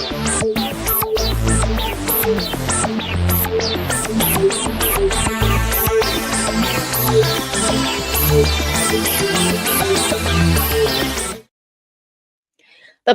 The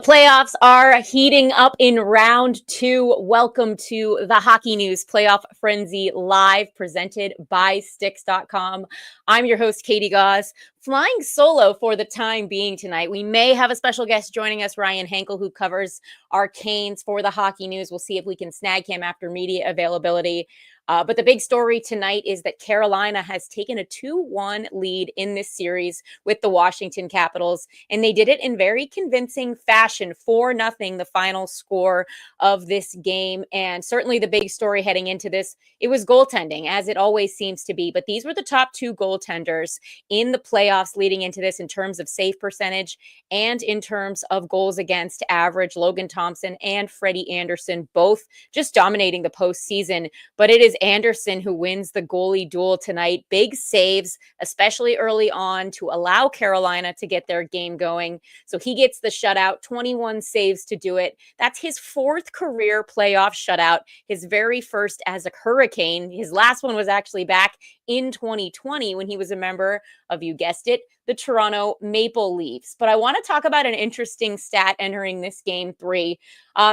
playoffs are heating up in round 2. Welcome to the Hockey News Playoff Frenzy Live, presented by Sticks.com. I'm your host, Katie Gauze, flying solo for the time being tonight. We may have a special guest joining us, Ryan Henkel, who covers our Canes for the Hockey News. We'll see if we can snag him after media availability. But the big story tonight is that Carolina has taken a 2-1 lead in this series with the Washington Capitals, and they did it in very convincing fashion. 4-0, the final score of this game. And certainly the big story heading into this, it was goaltending, as it always seems to be. But these were the top 2 goaltenders in the playoffs leading into this in terms of save percentage and in terms of goals against average. Logan Thompson and Freddie Anderson both just dominating the postseason. But it is Anderson who wins the goalie duel tonight. Big saves, especially early on, to allow Carolina to get their game going. So he gets the shutout, 21 saves to do it. That's his 4th career playoff shutout, his very first as a Hurricane. His last one was actually back in 2020 when he was a member of, you guessed it, the Toronto Maple Leafs. But I want to talk about an interesting stat entering this game 3,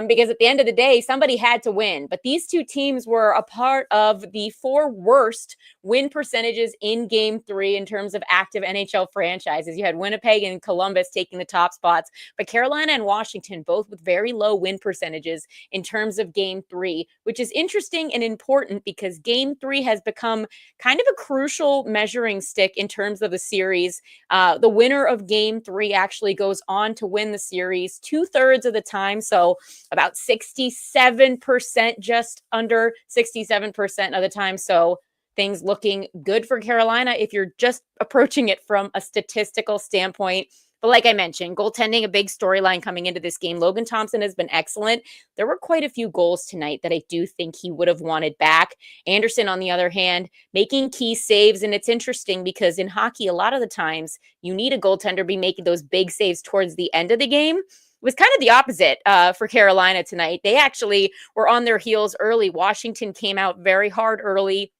because at the end of the day, somebody had to win. But these two teams were a part of the 4 worst win percentages in game 3 in terms of active NHL franchises. You had Winnipeg and Columbus taking the top spots, but Carolina and Washington both with very low win percentages in terms of game 3, which is interesting and important because game 3 has become kind of a crucial measuring stick in terms of the series. The winner of game 3 actually goes on to win the series 2/3 of the time. So about 67%, just under 67% of the time. So things looking good for Carolina if you're just approaching it from a statistical standpoint. But like I mentioned, goaltending, a big storyline coming into this game. Logan Thompson has been excellent. There were quite a few goals tonight that I do think he would have wanted back. Anderson, on the other hand, making key saves. And it's interesting because in hockey, a lot of the times you need a goaltender be making those big saves towards the end of the game. It was kind of the opposite for Carolina tonight. They actually were on their heels early. Washington came out very hard early.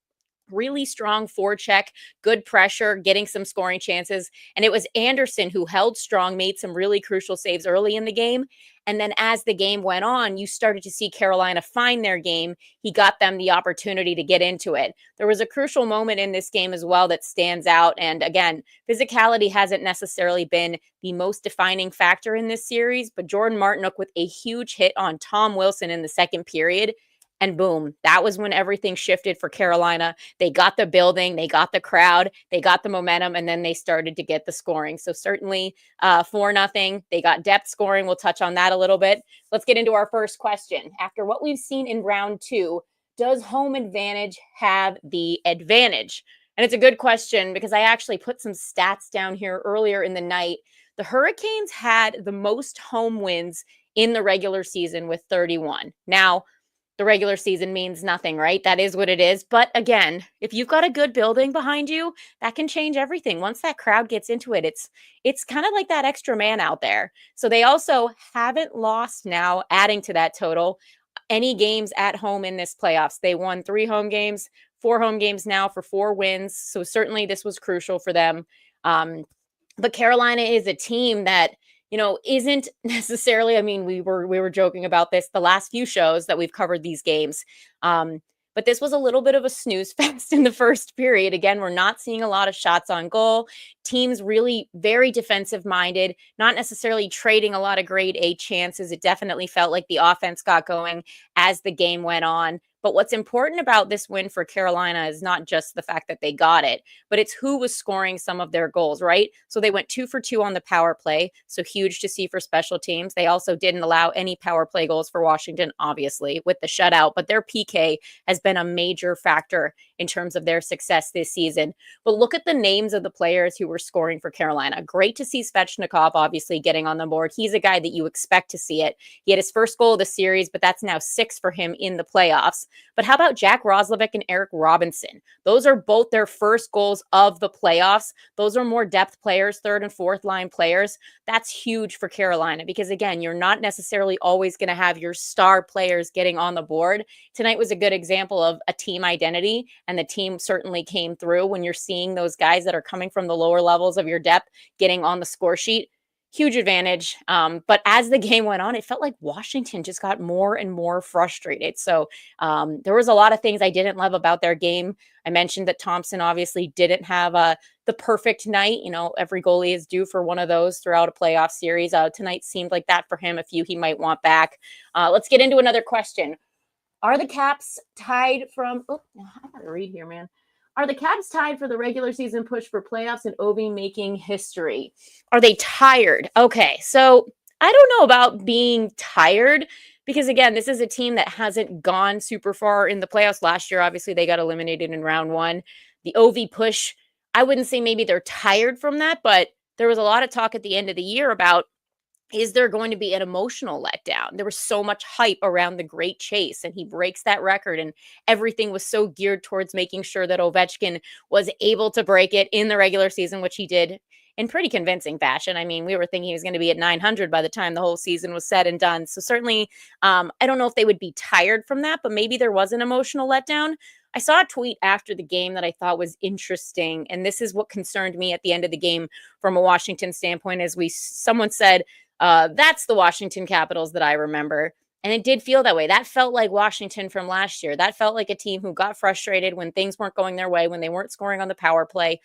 Really strong forecheck, good pressure, getting some scoring chances. And it was Anderson who held strong, made some really crucial saves early in the game. And then as the game went on, you started to see Carolina find their game. He got them the opportunity to get into it. There was a crucial moment in this game as well that stands out. And again, physicality hasn't necessarily been the most defining factor in this series, but Jordan Martinook with a huge hit on Tom Wilson in the second period. And boom, that was when everything shifted for Carolina. They got the building, they got the crowd, they got the momentum, and then they started to get the scoring. So certainly 4-0. They got depth scoring. We'll touch on that a little bit. Let's get into our first question. After what we've seen in round 2, does home advantage have the advantage? And it's a good question because I actually put some stats down here earlier in the night. The Hurricanes had the most home wins in the regular season with 31. Now, the regular season means nothing, right? That is what it is. But again, if you've got a good building behind you, that can change everything. Once that crowd gets into it, it's kind of like that extra man out there. So they also haven't lost now, adding to that total, any games at home in this playoffs. They won 3 home games, 4 home games now for 4 wins. So certainly this was crucial for them. But Carolina is a team that, isn't necessarily, we were joking about this the last few shows that we've covered these games. But this was a little bit of a snooze fest in the first period. Again, we're not seeing a lot of shots on goal. Teams really very defensive minded, not necessarily trading a lot of grade A chances. It definitely felt like the offense got going as the game went on. But what's important about this win for Carolina is not just the fact that they got it, but it's who was scoring some of their goals, right? So they went 2 for 2 on the power play. So huge to see for special teams. They also didn't allow any power play goals for Washington, obviously, with the shutout, but their PK has been a major factor in terms of their success this season. But look at the names of the players who were scoring for Carolina. Great to see Svechnikov obviously getting on the board. He's a guy that you expect to see it. He had his first goal of the series, but that's now 6 for him in the playoffs. But how about Jack Roslovic and Eric Robinson? Those are both their first goals of the playoffs. Those are more depth players, third and fourth line players. That's huge for Carolina because, again, you're not necessarily always going to have your star players getting on the board. Tonight was a good example of a team identity, and the team certainly came through when you're seeing those guys that are coming from the lower levels of your depth getting on the score sheet. Huge advantage. But as the game went on, it felt like Washington just got more and more frustrated. So there was a lot of things I didn't love about their game. I mentioned that Thompson obviously didn't have the perfect night. You know, every goalie is due for one of those throughout a playoff series. Tonight seemed like that for him, a few he might want back. Let's get into another question. Are the Caps tied from... Oh, I got to read here, man. Are the Caps tied for the regular season push for playoffs and Ovi making history? Are they tired? Okay, so I don't know about being tired because, again, this is a team that hasn't gone super far in the playoffs. Last year, obviously, they got eliminated in round one. The Ovi push, I wouldn't say maybe they're tired from that, but there was a lot of talk at the end of the year about, is there going to be an emotional letdown? There was so much hype around the great chase, and he breaks that record, and everything was so geared towards making sure that Ovechkin was able to break it in the regular season, which he did in pretty convincing fashion. I mean, we were thinking he was going to be at 900 by the time the whole season was said and done. So certainly, I don't know if they would be tired from that, but maybe there was an emotional letdown. I saw a tweet after the game that I thought was interesting, and this is what concerned me at the end of the game from a Washington standpoint, as someone said, that's the Washington Capitals that I remember. And it did feel that way. That felt like Washington from last year. That felt like a team who got frustrated when things weren't going their way, when they weren't scoring on the power play.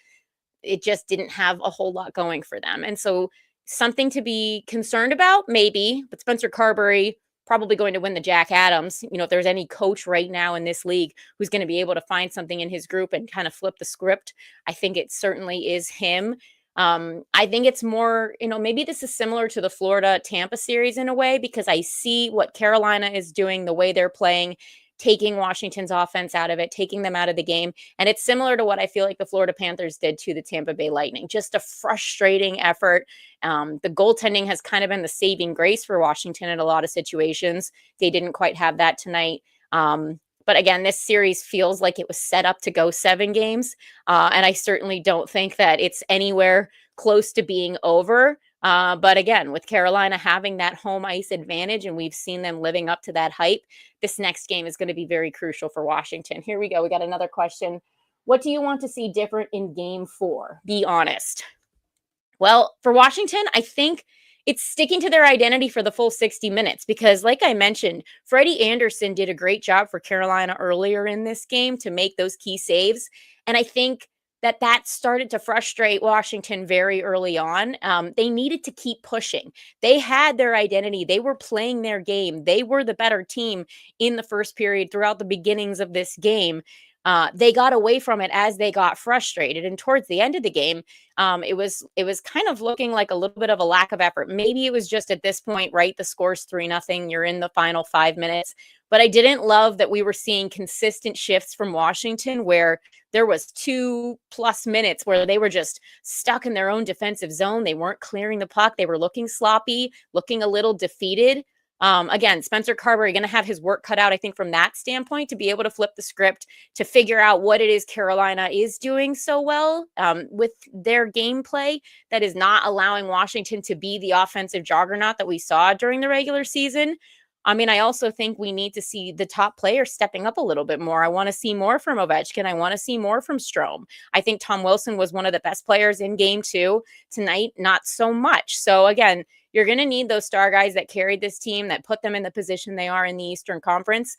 It just didn't have a whole lot going for them. And so something to be concerned about, maybe, but Spencer Carberry probably going to win the Jack Adams. You know, if there's any coach right now in this league who's going to be able to find something in his group and kind of flip the script, I think it certainly is him. I think it's more, you know, maybe this is similar to the Florida-Tampa series in a way, because I see what Carolina is doing, the way they're playing, taking Washington's offense out of it, taking them out of the game. And it's similar to what I feel like the Florida Panthers did to the Tampa Bay Lightning. Just a frustrating effort. The goaltending has kind of been the saving grace for Washington in a lot of situations. They didn't quite have that tonight. But again, this series feels like it was set up to go 7 games. And I certainly don't think that it's anywhere close to being over. But again, with Carolina having that home ice advantage, and we've seen them living up to that hype, this next game is going to be very crucial for Washington. Here we go. We got another question. What do you want to see different in game 4? Be honest. Well, for Washington, I think it's sticking to their identity for the full 60 minutes because, like I mentioned, Freddie Anderson did a great job for Carolina earlier in this game to make those key saves. And I think that started to frustrate Washington very early on. They needed to keep pushing. They had their identity. They were playing their game. They were the better team in the first period throughout the beginnings of this game. They got away from it as they got frustrated. And towards the end of the game, it was kind of looking like a little bit of a lack of effort. Maybe it was just at this point, right? The score's 3-0. You're in the final 5 minutes. But I didn't love that we were seeing consistent shifts from Washington where there was 2+ minutes where they were just stuck in their own defensive zone. They weren't clearing the puck. They were looking sloppy, looking a little defeated. Again, Spencer Carberry going to have his work cut out, I think, from that standpoint, to be able to flip the script, to figure out what it is Carolina is doing so well with their gameplay that is not allowing Washington to be the offensive juggernaut that we saw during the regular season. I mean, I also think we need to see the top players stepping up a little bit more. I want to see more from Ovechkin. I want to see more from Strome. I think Tom Wilson was one of the best players in game 2 tonight. Not so much. So again, you're going to need those star guys that carried this team, that put them in the position they are in the Eastern Conference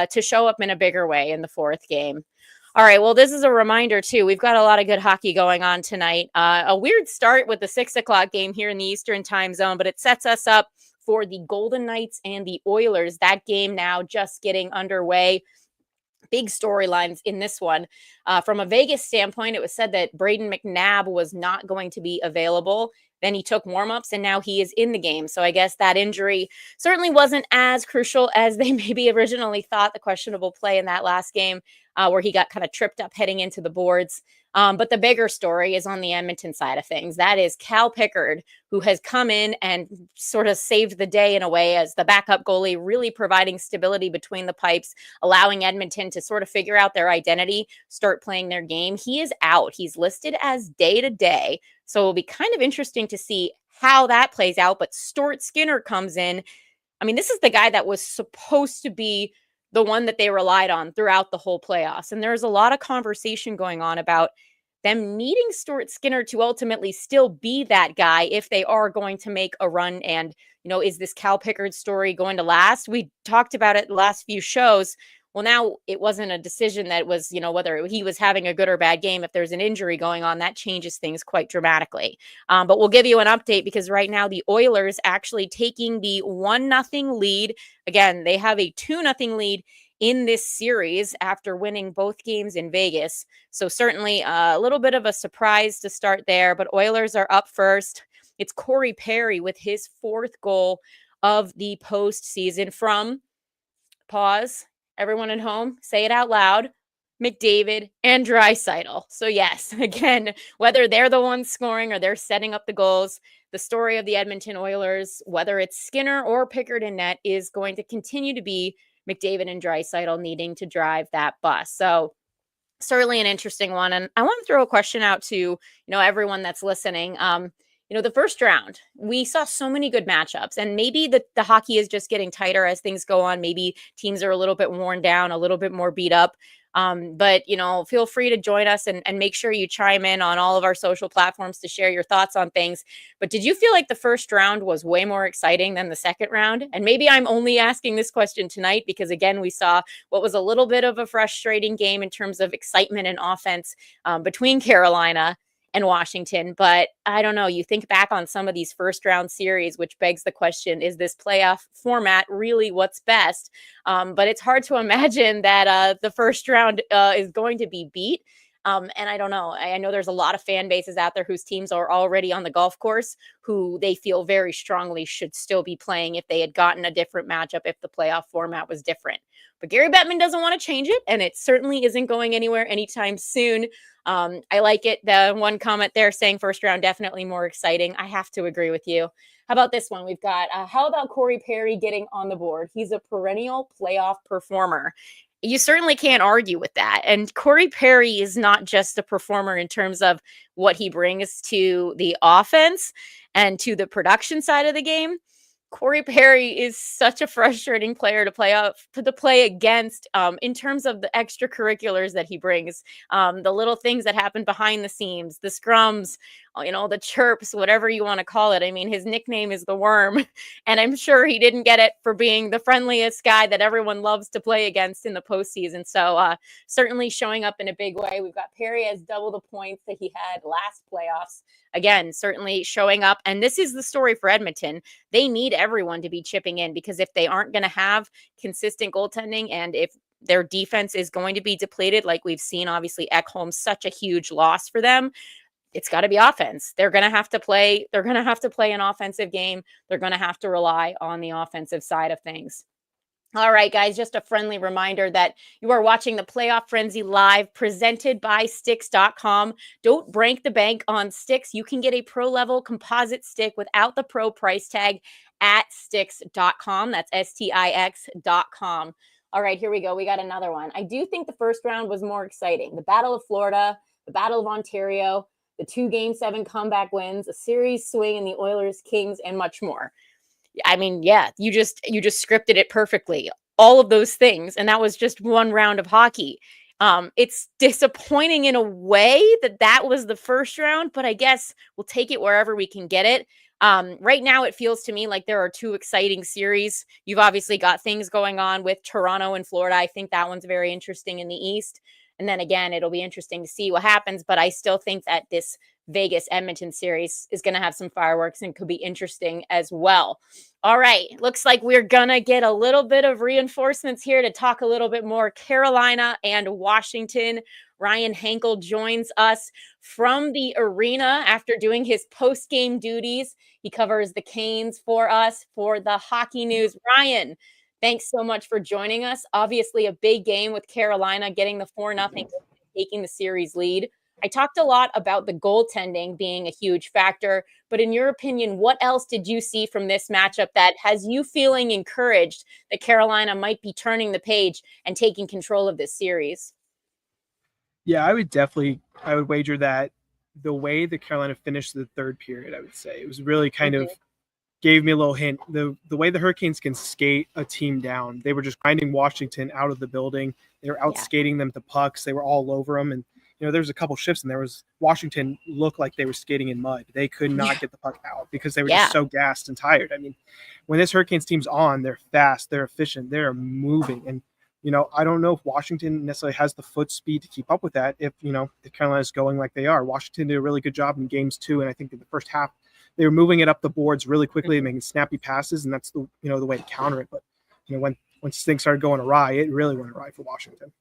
to show up in a bigger way in the 4th game. All right, well, this is a reminder, too. We've got a lot of good hockey going on tonight. A weird start with the 6 o'clock game here in the Eastern time zone, but it sets us up for the Golden Knights and the Oilers. That game now just getting underway. Big storylines in this one. From a Vegas standpoint, it was said that Braden McNabb was not going to be available. Then he took warmups and now he is in the game. So I guess that injury certainly wasn't as crucial as they maybe originally thought. The questionable play in that last game where he got kind of tripped up heading into the boards. But the bigger story is on the Edmonton side of things. That is Cal Pickard, who has come in and sort of saved the day in a way as the backup goalie, really providing stability between the pipes, allowing Edmonton to sort of figure out their identity, start playing their game. He is out. He's listed as day to day. So it'll be kind of interesting to see how that plays out. But Stuart Skinner comes in. I mean, this is the guy that was supposed to be the one that they relied on throughout the whole playoffs. And there's a lot of conversation going on about them needing Stuart Skinner to ultimately still be that guy if they are going to make a run. And, is this Cal Pickard story going to last? We talked about it the last few shows. Well, now it wasn't a decision that was, whether he was having a good or bad game. If there's an injury going on, that changes things quite dramatically. But we'll give you an update because right now the Oilers actually taking the 1-0 lead. Again, they have a 2-0 lead in this series after winning both games in Vegas. So certainly a little bit of a surprise to start there, but Oilers are up first. It's Corey Perry with his 4th goal of the postseason from, pause, everyone at home, say it out loud, McDavid and Draisaitl. So yes, again, whether they're the ones scoring or they're setting up the goals, the story of the Edmonton Oilers, whether it's Skinner or Pickard in net, is going to continue to be McDavid and Draisaitl needing to drive that bus. So certainly an interesting one. And I want to throw a question out to, everyone that's listening. The first round, we saw so many good matchups, and maybe the hockey is just getting tighter as things go on. Maybe teams are a little bit worn down, a little bit more beat up. But feel free to join us and make sure you chime in on all of our social platforms to share your thoughts on things. But did you feel like the first round was way more exciting than the second round? And maybe I'm only asking this question tonight because, again, we saw what was a little bit of a frustrating game in terms of excitement and offense between Carolina and Washington. But I don't know, you think back on some of these first round series, which begs the question, is this playoff format really what's best? But it's hard to imagine that the first round is going to be beat. And I don't know. I know there's a lot of fan bases out there whose teams are already on the golf course who they feel very strongly should still be playing if they had gotten a different matchup, if the playoff format was different. But Gary Bettman doesn't want to change it, and it certainly isn't going anywhere anytime soon. I like it. The one comment there saying first round definitely more exciting. I have to agree with you. How about this one? We've got, how about Corey Perry getting on the board? He's a perennial playoff performer. You certainly can't argue with that. And Corey Perry is not just a performer in terms of what he brings to the offense and to the production side of the game. Corey Perry is such a frustrating player to play against in terms of the extracurriculars that he brings, the little things that happen behind the scenes, the scrums, the chirps, whatever you want to call it. I mean, his nickname is the Worm, and I'm sure he didn't get it for being the friendliest guy that everyone loves to play against in the postseason. So certainly showing up in a big way. We've got Perry has double the points that he had last playoffs. Again, certainly showing up. And this is the story for Edmonton. They need everyone to be chipping in because if they aren't going to have consistent goaltending and if their defense is going to be depleted, like we've seen, obviously Ekholm's such a huge loss for them. It's got to be offense. They're going to have to play. They're going to have to play an offensive game. They're going to have to rely on the offensive side of things. All right, guys, just a friendly reminder that you are watching the Playoff Frenzy live presented by Sticks.com. Don't break the bank on Sticks. You can get a pro-level composite stick without the pro price tag at Sticks.com. That's Stix.com. All right, here we go. We got another one. I do think the first round was more exciting. The Battle of Florida, the Battle of Ontario, the 2 Game 7 comeback wins, a series swing in the Oilers, Kings, and much more. I mean, yeah, you just scripted it perfectly. All of those things. And that was just one round of hockey. It's disappointing in a way that was the first round, but I guess we'll take it wherever we can get it. Right now, it feels to me like there are 2 exciting series. You've obviously got things going on with Toronto and Florida. I think that one's very interesting in the East. And then again, it'll be interesting to see what happens. But I still think that this Vegas Edmonton series is going to have some fireworks and could be interesting as well. All right, looks like we're going to get a little bit of reinforcements here to talk a little bit more Carolina and Washington. Ryan Henkel joins us from the arena after doing his post-game duties. He covers the Canes for us for the Hockey News. Ryan, thanks so much for joining us. Obviously, a big game with Carolina getting the 4-0, taking the series lead. I talked a lot about the goaltending being a huge factor, but in your opinion, what else did you see from this matchup that has you feeling encouraged that Carolina might be turning the page and taking control of this series? Yeah, I would wager that the way that Carolina finished the third period, I would say it was really kind of gave me a little hint. The way the Hurricanes can skate a team down, they were just grinding Washington out of the building. They were out skating them to pucks. They were all over them. And, there was a couple shifts and there was Washington looked like they were skating in mud. They could not get the puck out because they were just so gassed and tired. I mean, when this Hurricanes team's on, they're fast, they're efficient, they're moving. And, I don't know if Washington necessarily has the foot speed to keep up with that if, the Carolina's going like they are. Washington did a really good job in games 2. And I think in the first half, they were moving it up the boards really quickly and making snappy passes, and that's the way to counter it. But once things started going awry, it really went awry for Washington.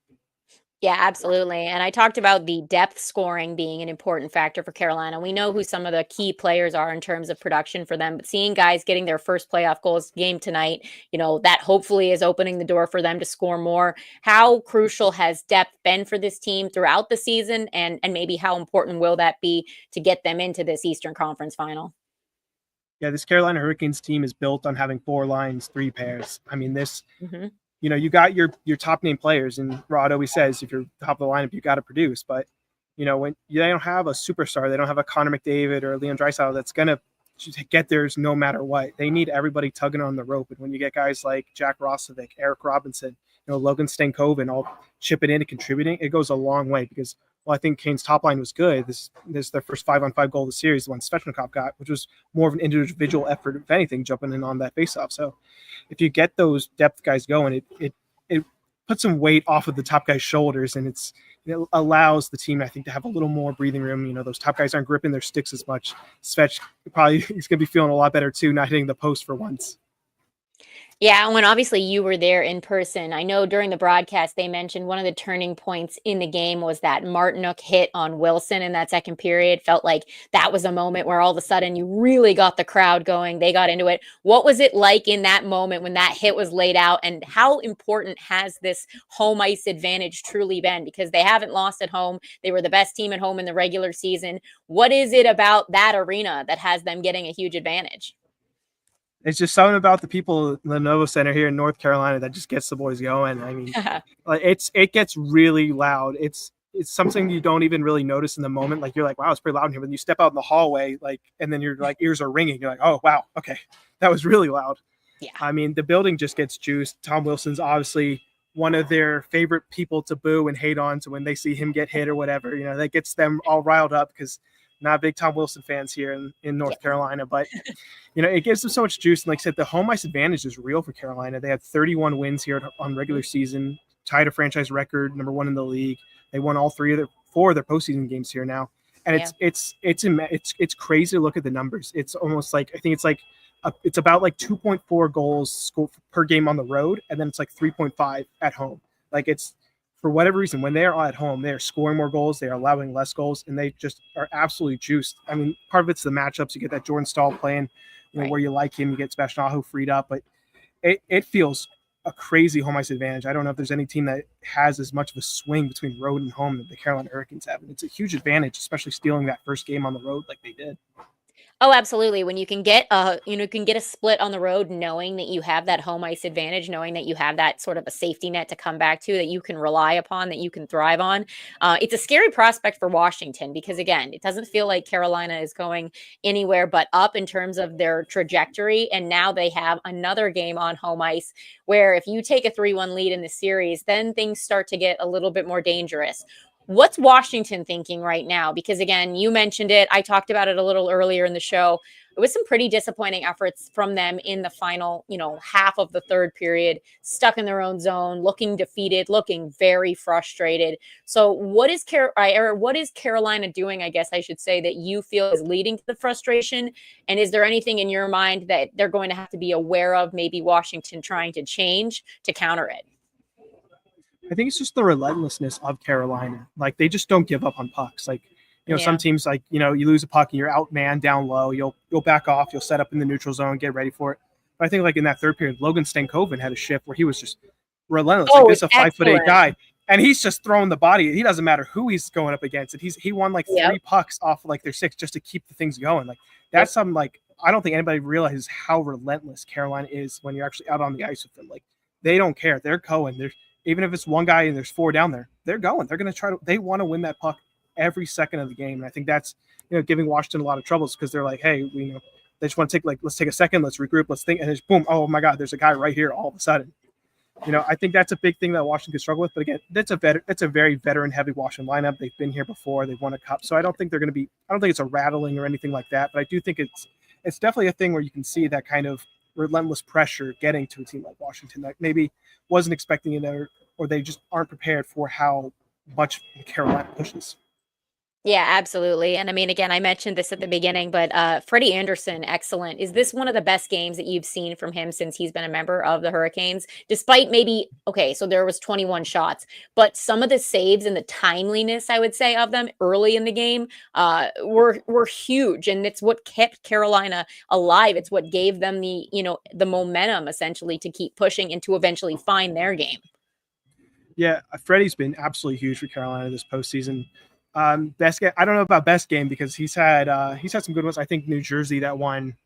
Yeah, absolutely. And I talked about the depth scoring being an important factor for Carolina. We know who some of the key players are in terms of production for them, but seeing guys getting their first playoff goals game tonight, that hopefully is opening the door for them to score more. How crucial has depth been for this team throughout the season, and maybe how important will that be to get them into this Eastern Conference final? Yeah, this Carolina Hurricanes team is built on having 4 lines, 3 pairs. I mean, you got your top name players, and Rod always says if you're top of the lineup, you got to produce. But when they don't have a superstar, they don't have a Connor McDavid or a Leon Draisaitl that's gonna get theirs no matter what. They need everybody tugging on the rope. And when you get guys like Jack Roslovic, Eric Robinson, Logan Stankoven all chipping in and contributing, it goes a long way because I think Kane's top line was good. This is their first 5-on-5 goal of the series, the one Svechnikov got, which was more of an individual effort, if anything, jumping in on that faceoff. So if you get those depth guys going, it puts some weight off of the top guy's shoulders, and it allows the team, I think, to have a little more breathing room. Those top guys aren't gripping their sticks as much. Svech probably is going to be feeling a lot better too, not hitting the post for once. Yeah, when obviously you were there in person, I know during the broadcast they mentioned one of the turning points in the game was that Martinook hit on Wilson in that second period. Felt like that was a moment where all of a sudden you really got the crowd going. They got into it. What was it like in that moment when that hit was laid out, and how important has this home ice advantage truly been? Because they haven't lost at home. They were the best team at home in the regular season. What is it about that arena that has them getting a huge advantage? It's just something about the people in the Novo Center here in North Carolina that just gets the boys going. I mean, it gets really loud. It's something you don't even really notice in the moment. Like, you're like, wow, it's pretty loud in here. When you step out in the hallway, and then your ears are ringing. You're like, oh wow, okay, that was really loud. Yeah. I mean, the building just gets juiced. Tom Wilson's obviously one of their favorite people to boo and hate on. So when they see him get hit or whatever, that gets them all riled up because not big Tom Wilson fans here in North Carolina, but it gives them so much juice. And like I said, the home ice advantage is real for Carolina. They have 31 wins here on regular season, tied a franchise record, number 1 in the league. They won all 4 of their postseason games here now. And it's crazy to look at the numbers. It's almost like, I think it's about like 2.4 goals per game on the road. And then it's like 3.5 at home. Like, it's, for whatever reason, when they are at home, they are scoring more goals, they are allowing less goals, and they just are absolutely juiced. I mean, part of it's the matchups. You get that Jordan Stahl playing, where you like him. You get Sebastian Aho freed up, but it feels a crazy home ice advantage. I don't know if there's any team that has as much of a swing between road and home that the Carolina Hurricanes have. And it's a huge advantage, especially stealing that first game on the road like they did. Oh, absolutely. When you can get a split on the road, knowing that you have that home ice advantage, knowing that you have that sort of a safety net to come back to, that you can rely upon, that you can thrive on. It's a scary prospect for Washington because, again, it doesn't feel like Carolina is going anywhere but up in terms of their trajectory. And now they have another game on home ice where if you take a 3-1 lead in the series, then things start to get a little bit more dangerous. What's Washington thinking right now? Because, again, you mentioned it. I talked about it a little earlier in the show. it was some pretty disappointing efforts from them in the final, half of the third period, stuck in their own zone, looking defeated, looking very frustrated. So what is Carolina doing, I guess I should say, that you feel is leading to the frustration? And is there anything in your mind that they're going to have to be aware of, maybe Washington trying to change to counter it? I think it's just the relentlessness of Carolina. Like they just don't give up on pucks. Like, some Yeah. teams, like, you lose a puck and you're outmanned down low, you'll back off, you'll set up in the neutral zone, get ready for it. But I think like in that third period, Logan Stankoven had a shift where he was just relentless. Like Oh, this it's is a 5'8" excellent. guy, and he's just throwing the body. He doesn't matter who he's going up against. And he won like Yep. 3 pucks off of like their 6 just to keep the things going. Like Yep. that's something like I don't think anybody realizes how relentless Carolina is when you're actually out on the ice with them. Like they don't care. They're going. They're even if it's one guy and there's 4 down there, they're going. They're going to try to. They want to win that puck every second of the game. And I think that's giving Washington a lot of troubles because they're like, hey, they just want to let's take a second, let's regroup, let's think, and it's boom, oh my God, there's a guy right here all of a sudden. I think that's a big thing that Washington can struggle with. But again, that's a very veteran heavy Washington lineup. They've been here before. They've won a cup, so I don't think it's a rattling or anything like that. But I do think it's definitely a thing where you can see that kind of relentless pressure getting to a team like Washington that maybe wasn't expecting it or they just aren't prepared for how much Carolina pushes. Yeah, absolutely. And I mean, again, I mentioned this at the beginning, but Freddie Anderson, excellent. Is this one of the best games that you've seen from him since he's been a member of the Hurricanes? Despite maybe, okay, so there was 21 shots, but some of the saves and the timeliness, I would say, of them early in the game were huge, and it's what kept Carolina alive. It's what gave them the momentum essentially to keep pushing and to eventually find their game. Yeah, Freddie's been absolutely huge for Carolina this postseason. Best game. I don't know about best game because he's had some good ones. I think New Jersey, that one,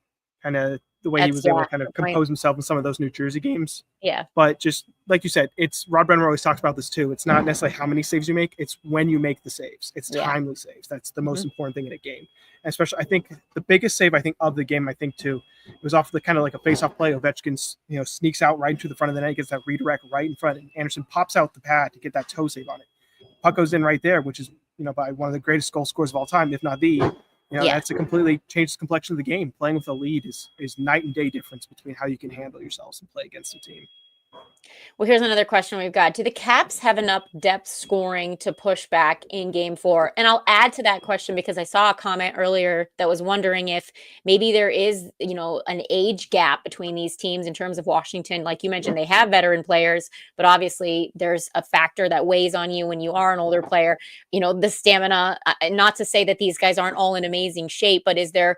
kind of the way he That's was able to kind the of point. compose himself in some of those New Jersey games. Yeah. But just like you said, it's Rod Brenner always talks about this too. It's not necessarily how many saves you make; it's when you make the saves. It's Yeah. timely saves. That's the most Mhm. important thing in a game. And especially, I think the biggest save of the game, I think too, it was off the kind of like a face-off play. Ovechkin, sneaks out right into the front of the net, gets that redirect right in front, and Anderson pops out the pad to get that toe save on it. Puck goes in right there, which is by one of the greatest goal scorers of all time, if not the. Yeah. That's a completely changed the complexion of the game. Playing with a lead is night and day difference between how you can handle yourselves and play against a team. Well, here's another question we've got. Do the Caps have enough depth scoring to push back in game 4? And I'll add to that question because I saw a comment earlier that was wondering if maybe there is, an age gap between these teams in terms of Washington. Like you mentioned, they have veteran players, but obviously there's a factor that weighs on you when you are an older player. The stamina, not to say that these guys aren't all in amazing shape, but is there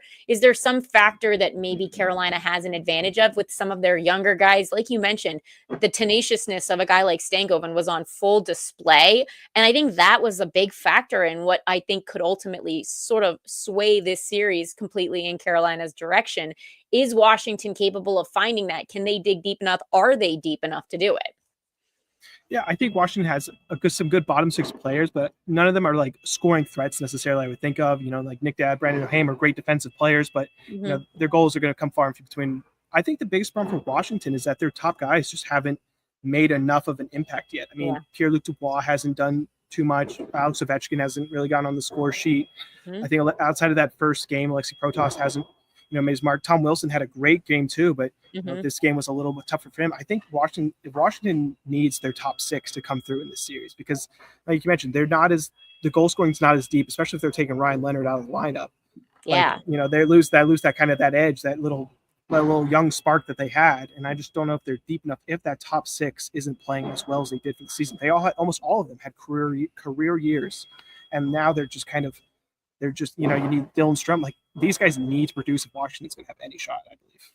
some factor that maybe Carolina has an advantage of with some of their younger guys? Like you mentioned, the tenaciousness of a guy like Stankoven was on full display. And I think that was a big factor in what I think could ultimately sort of sway this series completely in Carolina's direction. Is Washington capable of finding that? Can they dig deep enough? Are they deep enough to do it? Yeah, I think Washington has some good bottom 6 players, but none of them are like scoring threats necessarily. I would think of like Nick Dad, Brandon O'Haim are great defensive players, but Mm-hmm. their goals are going to come far and few between. I think the biggest problem for Washington is that their top guys just haven't made enough of an impact yet. I mean, Yeah. Pierre-Luc Dubois hasn't done too much. Alex Ovechkin hasn't really gone on the score sheet. Mm-hmm. I think outside of that first game, Alexei Protas hasn't made his mark. Tom Wilson had a great game too, but Mm-hmm. this game was a little bit tougher for him. I think Washington needs their top 6 to come through in this series because, like you mentioned, the goal scoring is not as deep, especially if they're taking Ryan Leonard out of the lineup. Yeah. Like, they lose that kind of that edge, that little young spark that they had, and I just don't know if they're deep enough. If that top 6 isn't playing as well as they did for the season, almost all of them had career years, and now they're just you need Dylan Strum. Like these guys need to produce if Washington's going to have any shot, I believe.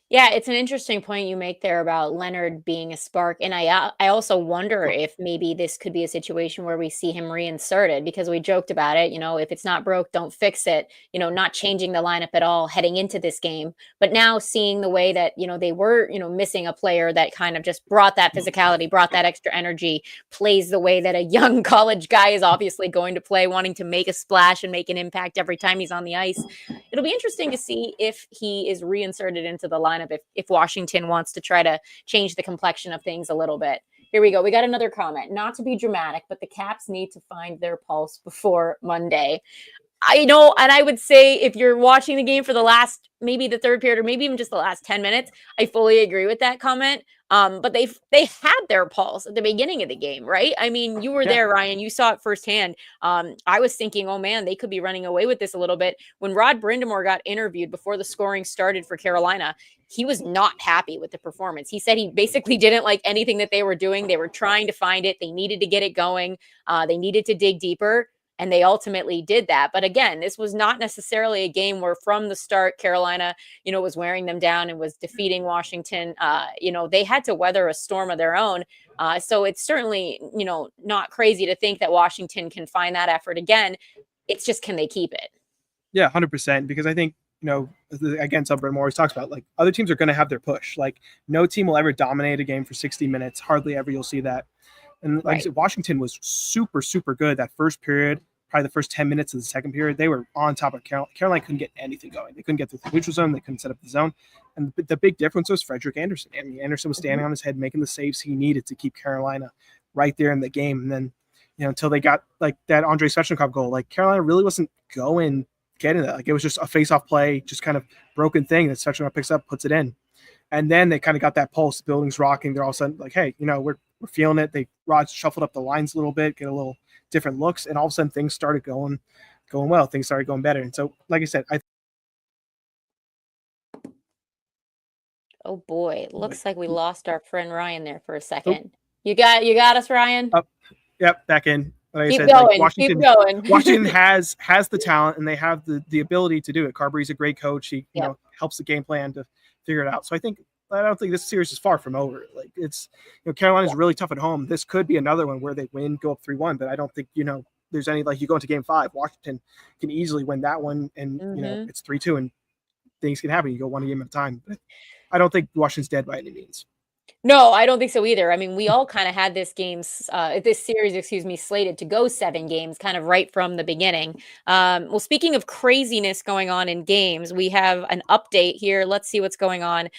Yeah, it's an interesting point you make there about Leonard being a spark, and I also wonder if maybe this could be a situation where we see him reinserted because we joked about it. If it's not broke, don't fix it. Not changing the lineup at all heading into this game, but now seeing the way that they were missing a player that kind of just brought that physicality, brought that extra energy, plays the way that a young college guy is obviously going to play, wanting to make a splash and make an impact every time he's on the ice. It'll be interesting to see if he is reinserted into the lineup if Washington wants to try to change the complexion of things a little bit. Here we go. We got another comment. Not to be dramatic, but the Caps need to find their pulse before Monday. I know, and I would say if you're watching the game for the last, maybe the third period, or maybe even just the last 10 minutes, I fully agree with that comment. But they had their pulse at the beginning of the game, right? I mean, you were Yeah. there, Ryan. You saw it firsthand. I was thinking, oh man, they could be running away with this a little bit. When Rod Brindamore got interviewed before the scoring started for Carolina, he was not happy with the performance. He said he basically didn't like anything that they were doing. They were trying to find it. They needed to get it going. They needed to dig deeper. And they ultimately did that. But again, this was not necessarily a game where from the start, Carolina, was wearing them down and was defeating Washington. They had to weather a storm of their own. So it's certainly, not crazy to think that Washington can find that effort again. It's just, can they keep it? Yeah, 100%. Because I think, again, something always talks about, like, other teams are going to have their push. Like, no team will ever dominate a game for 60 minutes. Hardly ever you'll see that. And like I said, Washington was super, super good that first period. Probably the first 10 minutes of the second period, they were on top of Carolina. Carolina couldn't get anything going. They couldn't get through the neutral zone. They couldn't set up the zone. And the big difference was Frederick Anderson. I mean, Anderson was standing on his head, making the saves he needed to keep Carolina right there in the game. And then, until they got like that Andrei Svechnikov goal, like Carolina really wasn't getting that. Like it was just a face-off play, just kind of broken thing that Svechnikov picks up, puts it in. And then they kind of got that pulse. The building's rocking. They're all of a sudden like, hey, we're feeling it. Rod shuffled up the lines a little bit, get a little different looks, and all of a sudden things started going well. Things started going better. And so, like I said, oh boy, it looks like we lost our friend Ryan there for a second. You got us, Ryan? Yep, back in. Like keep I said, going, like Washington, keep going. Washington has the talent and they have the ability to do it. Carberry's a great coach. He helps the game plan to figure it out. So I don't think this series is far from over. Like it's, Carolina's really tough at home. This could be another one where they win, go up 3-1, but I don't think, there's any, like you go into game 5, Washington can easily win that one. And, it's 3-2 and things can happen. You go one game at a time. But I don't think Washington's dead by any means. No, I don't think so either. I mean, we all kind of had this series, slated to go 7 games kind of right from the beginning. Well, speaking of craziness going on in games, we have an update here. Let's see what's going on.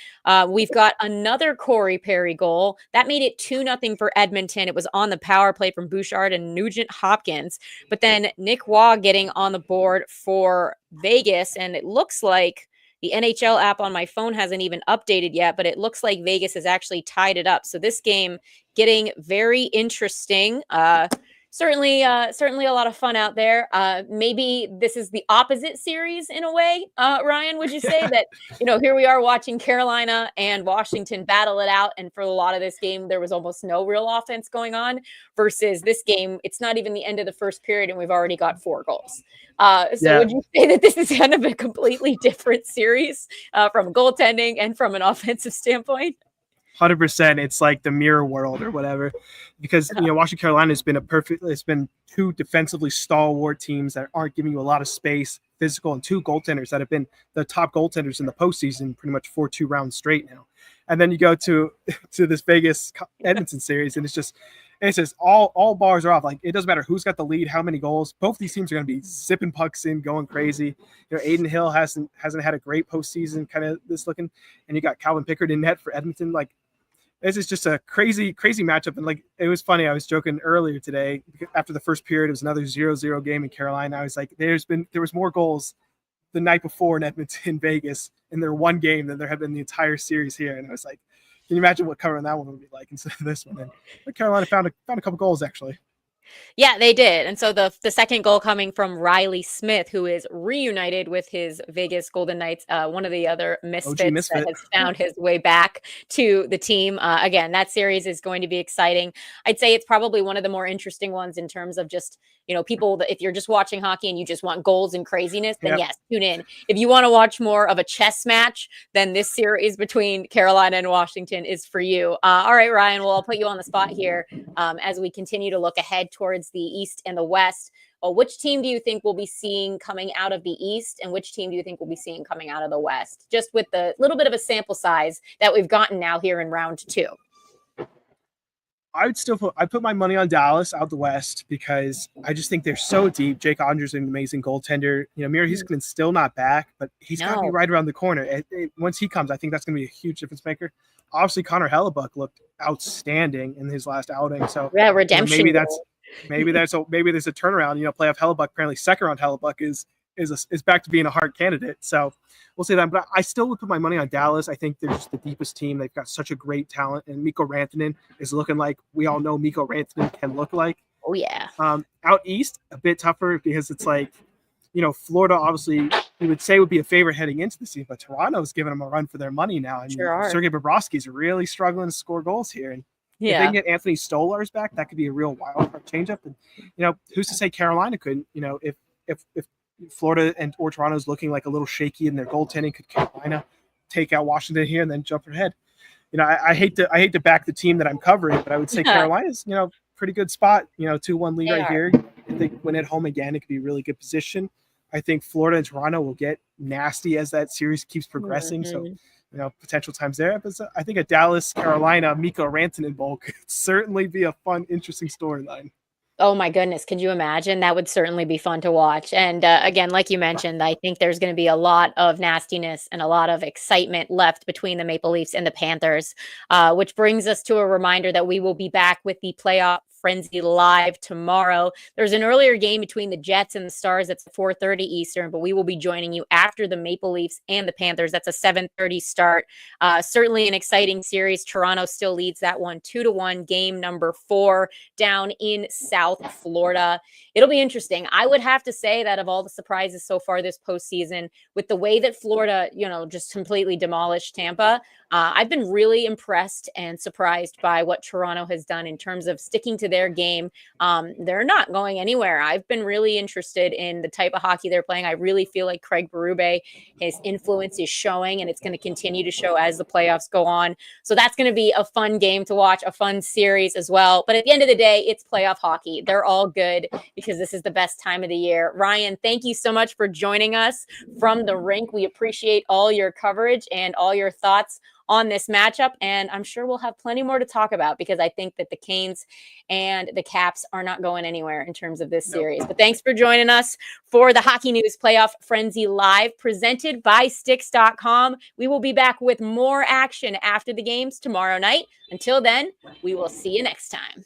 We've got another Corey Perry goal. That made it 2-0 for Edmonton. It was on the power play from Bouchard and Nugent Hopkins. But then Nick Waugh getting on the board for Vegas, and it looks like the NHL app on my phone hasn't even updated yet, but it looks like Vegas has actually tied it up. So this game getting very interesting. Certainly a lot of fun out there. Maybe this is the opposite series in a way, Ryan, would you say that, here we are watching Carolina and Washington battle it out. And for a lot of this game, there was almost no real offense going on versus this game. It's not even the end of the first period and we've already got 4 goals. Would you say that this is kind of a completely different series from goaltending and from an offensive standpoint? 100%. It's like the mirror world or whatever, because Washington Carolina has been it's been 2 defensively stalwart teams that aren't giving you a lot of space, physical, and 2 goaltenders that have been the top goaltenders in the postseason pretty much for 2 rounds straight now. And then you go to this Vegas Edmonton series, and it's just all bars are off. Like it doesn't matter who's got the lead, how many goals. Both these teams are going to be zipping pucks in, going crazy. Aiden Hill hasn't had a great postseason, kind of this looking, and you got Calvin Pickard in net for Edmonton. Like this is just a crazy matchup. And like it was funny. I was joking earlier today after the first period. It was another 0-0 game in Carolina. I was like, there was more goals the night before in Edmonton, Vegas, in their one game than there had been the entire series here. And I was like, can you imagine what covering that one would be like instead of this one? And Carolina found a couple goals actually. Yeah, they did. And so the second goal coming from Riley Smith, who is reunited with his Vegas Golden Knights, one of the other misfits that has found his way back to the team. Again, that series is going to be exciting. I'd say it's probably one of the more interesting ones in terms of just, people that if you're just watching hockey and you just want goals and craziness, then yes, tune in. If you want to watch more of a chess match, then this series between Carolina and Washington is for you. All right, Ryan, well, I'll put you on the spot here as we continue to look ahead towards the East and the West. Well, which team do you think we'll be seeing coming out of the East and which team do you think we'll be seeing coming out of the West? Just with the little bit of a sample size that we've gotten now here in round 2. I put my money on Dallas out the West because I just think they're so deep. Jake Andrews is an amazing goaltender. Miro Heiskanen still not back, but he's got to be right around the corner. Once he comes, I think that's going to be a huge difference maker. Obviously, Connor Hellebuck looked outstanding in his last outing. So redemption. maybe that's maybe there's a turnaround. Playoff Hellebuck, apparently second round Hellebuck is back to being a hard candidate. So we'll see that. But I still would put my money on Dallas. I think they're just the deepest team. They've got such a great talent, and Mikko Rantanen is looking like we all know Mikko Rantanen can look like. Oh yeah. Out east, a bit tougher because it's like, Florida obviously you would say would be a favorite heading into the season, but Toronto's giving them a run for their money now. And Sergei Bobrovsky's really struggling to score goals here. And if they can get Anthony Stolarz back, that could be a real wild card changeup. And who's to say Carolina couldn't? If Florida or Toronto's looking like a little shaky in their goaltending, could Carolina take out Washington here and then jump ahead? I hate to back the team that I'm covering, but I would say Carolina's pretty good spot. 2-1 lead right here. If they win at home again, it could be a really good position. I think Florida and Toronto will get nasty as that series keeps progressing. Mm-hmm. So, potential times there. But I think a Dallas, Carolina, Mikko Rantanen bowl could certainly be a fun, interesting storyline. Oh my goodness. Could you imagine? That would certainly be fun to watch. And again, like you mentioned, I think there's going to be a lot of nastiness and a lot of excitement left between the Maple Leafs and the Panthers, which brings us to a reminder that we will be back with the playoff Frenzy live tomorrow. There's an earlier game between the Jets and the Stars. That's 4:30 Eastern, but we will be joining you after the Maple Leafs and the Panthers. That's a 7:30 start. Certainly an exciting series. Toronto still leads that one 2-1, game number 4 down in South Florida. It'll be interesting. I would have to say that of all the surprises so far this postseason, with the way that Florida, just completely demolished Tampa, I've been really impressed and surprised by what Toronto has done in terms of sticking to their game. They're not going anywhere. I've been really interested in the type of hockey they're playing. I really feel like Craig Berube, his influence is showing, and it's going to continue to show as the playoffs go on. So that's going to be a fun game to watch, a fun series as well. But at the end of the day, it's playoff hockey. They're all good because this is the best time of the year. Ryan, thank you so much for joining us from the rink. We appreciate all your coverage and all your thoughts on this matchup, and I'm sure we'll have plenty more to talk about because I think that the Canes and the Caps are not going anywhere in terms of this series. But thanks for joining us for the Hockey News Playoff Frenzy Live, presented by Sticks.com. We will be back with more action after the games tomorrow night. Until then, we will see you next time.